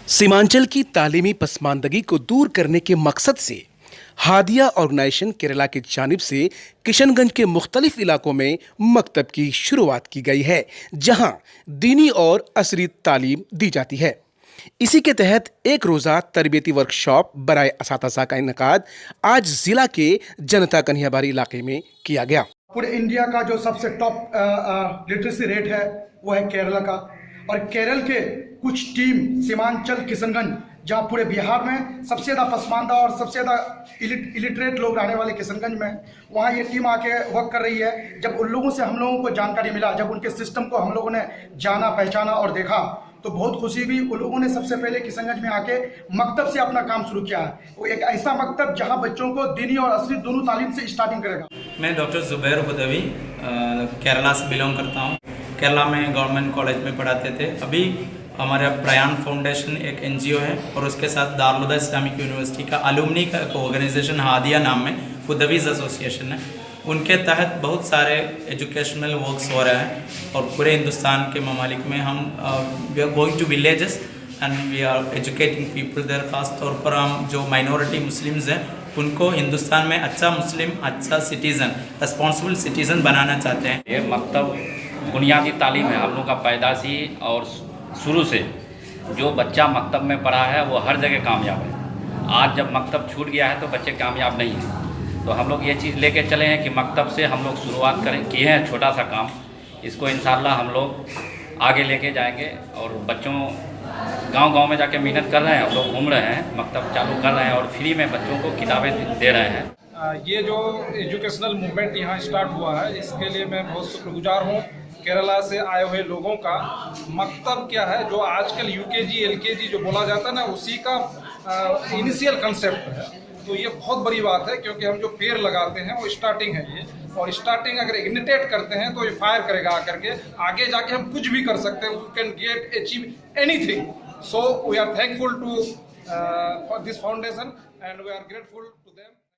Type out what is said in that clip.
सीमांचल की तालीमी पसमानदगी को दूर करने के मकसद से हादिया ऑर्गेनाइजेशन केरला की जानिब से किशनगंज के मुख्तलिफ इलाकों में मकतब की शुरुआत की गई है, जहां दीनी और असरी तालीम दी जाती है। इसी के तहत एक रोज़ा तरबियती वर्कशॉप बराए असातिज़ा का इनेकाद आज जिला के जनता कन्हैयाबारी इलाके में किया गया। पूरे इंडिया का जो सबसे टॉप लिटरेसी रेट है वो है केरला का, और केरल के कुछ टीम सीमांचल किशनगंज, जहाँ पूरे बिहार में सबसे ज़्यादा पसमानदा और सबसे ज़्यादा इलिटरेट लोग रहने वाले किशनगंज में, वहाँ ये टीम आके वर्क कर रही है। जब उन लोगों से हम लोगों को जानकारी मिला, जब उनके सिस्टम को हम लोगों ने जाना, पहचाना और देखा, तो बहुत खुशी हुई। उन लोगों ने सबसे पहले किशनगंज में आके मकतब से अपना काम शुरू किया है। वो एक ऐसा मकतब जहाँ बच्चों को दीनी और असली दोनों तालीम से स्टार्टिंग करेगा। मैं डॉक्टर ज़ुबैर हुदैवी केरला से बिलोंग करता हूँ। केरला में गवर्नमेंट कॉलेज में पढ़ाते थे। अभी हमारा प्रयाण फाउंडेशन एक एनजीओ है, और उसके साथ दारुल हुदा इस्लामिक यूनिवर्सिटी का अलुमनी का एक ऑर्गेनाइजेशन हादिया नाम में हुदैवीज़ एसोसिएशन है। उनके तहत बहुत सारे एजुकेशनल वर्क्स हो रहे हैं, और पूरे हिंदुस्तान के ममालिक में हम we are going to villages and we are educating people there. ख़ास तौर पर हम जो माइनॉरिटी मुस्लिम्स हैं उनको हिंदुस्तान में अच्छा मुस्लिम, अच्छा सिटीज़न, रिस्पॉन्सिबल सिटीज़न बनाना चाहते हैं। ये मकतब बुनियादी तालीम है। हम लोग का पैदाशी और शुरू से जो बच्चा मकतब में पढ़ा है वो हर जगह कामयाब है। आज जब मकतब छूट गया है तो बच्चे कामयाब नहीं हैं। तो हम लोग ये चीज़ लेके चले हैं कि मकतब से हम लोग शुरुआत किए हैं छोटा सा काम। इसको इंशाल्लाह हम लोग आगे लेके जाएंगे, और बच्चों गांव-गांव में जाके मेहनत कर रहे हैं। हम लोग घूम रहे हैं, मकतब चालू कर रहे हैं, और फ्री में बच्चों को किताबें दे रहे हैं। ये जो एजुकेशनल मूवमेंट यहाँ स्टार्ट हुआ है, इसके लिए मैं बहुत शुक्रगुजार हूँ केरला से आए हुए लोगों का। मकतब क्या है, जो आजकल यूकेजी एलकेजी जो बोला जाता है ना, उसी का इनिशियल कंसेप्ट है। तो ये बहुत बड़ी बात है, क्योंकि हम जो पेड़ लगाते हैं वो स्टार्टिंग है ये, और स्टार्टिंग अगर इग्निटेट करते हैं तो ये फायर करेगा आकर के। आगे जाके हम कुछ भी कर सकते हैं, we can get achieve anything. So we are thankful to for this foundation and we are grateful to them.